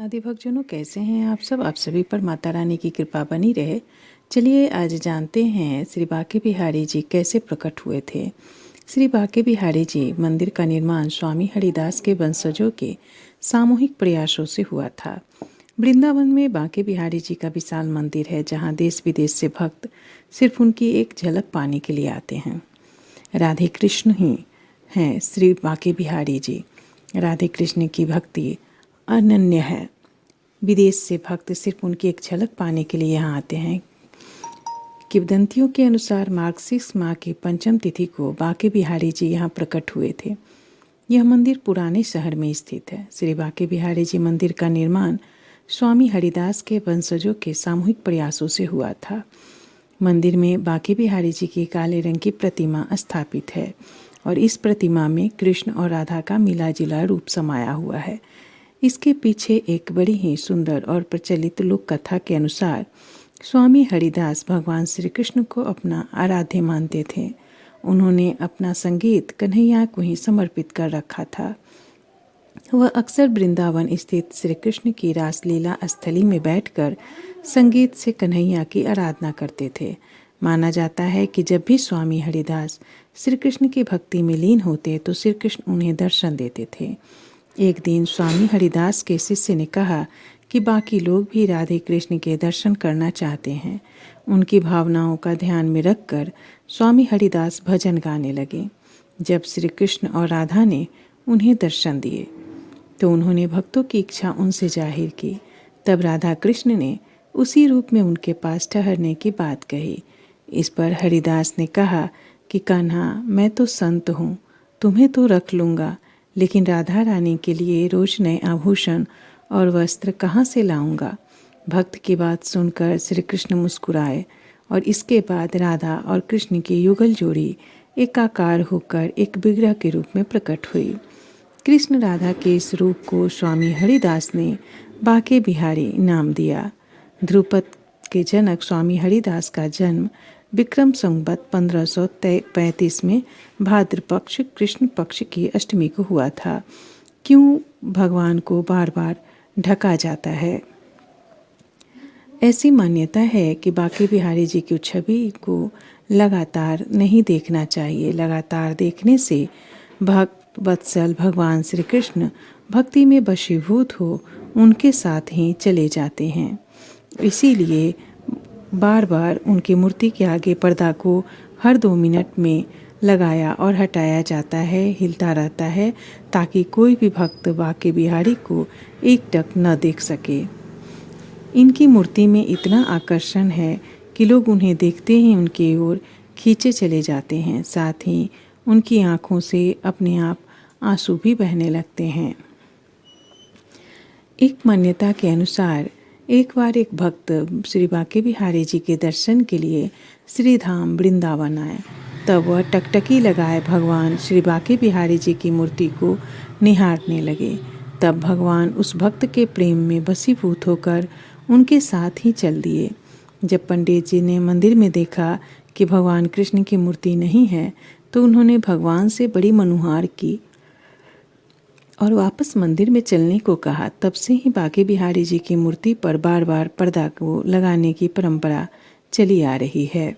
राधे भक्तजनों, कैसे हैं आप सभी पर माता रानी की कृपा बनी रहे। चलिए आज जानते हैं श्री बांके बिहारी जी कैसे प्रकट हुए थे। श्री बांके बिहारी जी मंदिर का निर्माण स्वामी हरिदास के वंशजों के सामूहिक प्रयासों से हुआ था। वृंदावन में बांके बिहारी जी का विशाल मंदिर है, जहाँ देश विदेश से भक्त सिर्फ उनकी एक झलक पाने के लिए आते हैं। राधे कृष्ण ही हैं श्री बांके बिहारी जी। राधे कृष्ण की भक्ति अनन्य है। विदेश से भक्त सिर्फ उनकी एक झलक पाने के लिए यहाँ आते हैं। किंवदंतियों के अनुसार मार्गशीर्ष माह की पंचम तिथि को बांके बिहारी जी यहाँ प्रकट हुए थे। यह मंदिर पुराने शहर में स्थित है। श्री बांके बिहारी जी मंदिर का निर्माण स्वामी हरिदास के वंशजों के सामूहिक प्रयासों से हुआ था। मंदिर में बांके बिहारी जी की काले रंग की प्रतिमा स्थापित है और इस प्रतिमा में कृष्ण और राधा का मिला जुला रूप समाया हुआ है। इसके पीछे एक बड़ी ही सुंदर और प्रचलित लोक कथा के अनुसार स्वामी हरिदास भगवान श्री कृष्ण को अपना आराध्य मानते थे। उन्होंने अपना संगीत कन्हैया को ही समर्पित कर रखा था। वह अक्सर वृंदावन स्थित श्री कृष्ण की रासलीला स्थली में बैठकर संगीत से कन्हैया की आराधना करते थे। माना जाता है कि जब भी स्वामी हरिदास श्री कृष्ण की भक्ति में लीन होते तो श्री कृष्ण उन्हें दर्शन देते थे। एक दिन स्वामी हरिदास के शिष्य ने कहा कि बाकी लोग भी राधे कृष्ण के दर्शन करना चाहते हैं। उनकी भावनाओं का ध्यान में रखकर स्वामी हरिदास भजन गाने लगे। जब श्री कृष्ण और राधा ने उन्हें दर्शन दिए तो उन्होंने भक्तों की इच्छा उनसे जाहिर की। तब राधा कृष्ण ने उसी रूप में उनके पास ठहरने की बात कही। इस पर हरिदास ने कहा कि कान्हा, मैं तो संत हूँ, तुम्हें तो रख लूँगा, लेकिन राधा रानी के लिए रोज नए आभूषण और वस्त्र कहाँ से लाऊंगा। भक्त की बात सुनकर श्री कृष्ण मुस्कुराए और इसके बाद राधा और कृष्ण की युगल जोड़ी एकाकार होकर एक विग्रह के रूप में प्रकट हुई। कृष्ण राधा के इस रूप को स्वामी हरिदास ने बांके बिहारी नाम दिया। ध्रुपद के जनक स्वामी हरिदास का जन्म विक्रम संवत 1535 में भाद्र पक्ष कृष्ण पक्ष की अष्टमी को हुआ था। क्यों भगवान को बार बार ढका जाता है? ऐसी मान्यता है कि बांके बिहारी जी की छवि को लगातार नहीं देखना चाहिए। लगातार देखने से भक्त वत्सल भगवान श्री कृष्ण भक्ति में वशीभूत हो उनके साथ ही चले जाते हैं। इसीलिए बार बार उनकी मूर्ति के आगे पर्दा को हर 2 मिनट में लगाया और हटाया जाता है, हिलता रहता है, ताकि कोई भी भक्त बांके बिहारी को एकटक न देख सके। इनकी मूर्ति में इतना आकर्षण है कि लोग उन्हें देखते ही उनकी ओर खींचे चले जाते हैं। साथ ही उनकी आँखों से अपने आप आंसू भी बहने लगते हैं। एक मान्यता के अनुसार एक बार एक भक्त श्री बांके बिहारी जी के दर्शन के लिए श्री धाम वृंदावन आए। तब वह टकटकी लगाए भगवान श्री बांके बिहारी जी की मूर्ति को निहारने लगे। तब भगवान उस भक्त के प्रेम में वशीभूत होकर उनके साथ ही चल दिए। जब पंडित जी ने मंदिर में देखा कि भगवान कृष्ण की मूर्ति नहीं है तो उन्होंने भगवान से बड़ी मनुहार की और वापस मंदिर में चलने को कहा। तब से ही बांके बिहारी जी की मूर्ति पर बार बार पर्दा को लगाने की परंपरा चली आ रही है।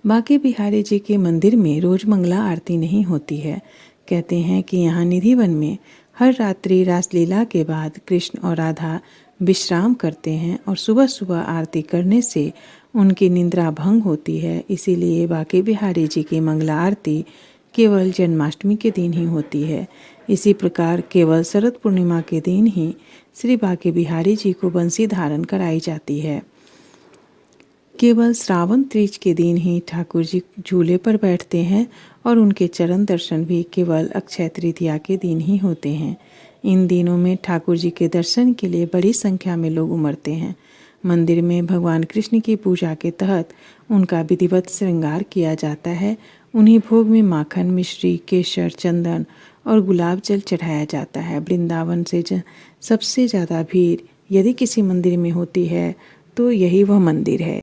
बांके बिहारी जी के मंदिर में रोज मंगला आरती नहीं होती है। कहते हैं कि यहाँ निधिवन में हर रात्रि रासलीला के बाद कृष्ण और राधा विश्राम करते हैं और सुबह सुबह आरती करने से उनकी निद्रा भंग होती है। इसीलिए बांके बिहारी जी की मंगला आरती केवल जन्माष्टमी के दिन ही होती है। इसी प्रकार केवल शरद पूर्णिमा के दिन ही श्री बांके बिहारी जी को बंसी धारण कराई जाती है। केवल श्रावण तीज के दिन ही ठाकुर जी झूले पर बैठते हैं और उनके चरण दर्शन भी केवल अक्षय तृतीया के दिन ही होते हैं। इन दिनों में ठाकुर जी के दर्शन के लिए बड़ी संख्या में लोग उमड़ते हैं। मंदिर में भगवान कृष्ण की पूजा के तहत उनका विधिवत श्रृंगार किया जाता है। उन्हीं भोग में माखन, मिश्री, केसर, चंदन और गुलाब जल चढ़ाया जाता है। वृंदावन से सबसे ज़्यादा भीड़ यदि किसी मंदिर में होती है तो यही वह मंदिर है।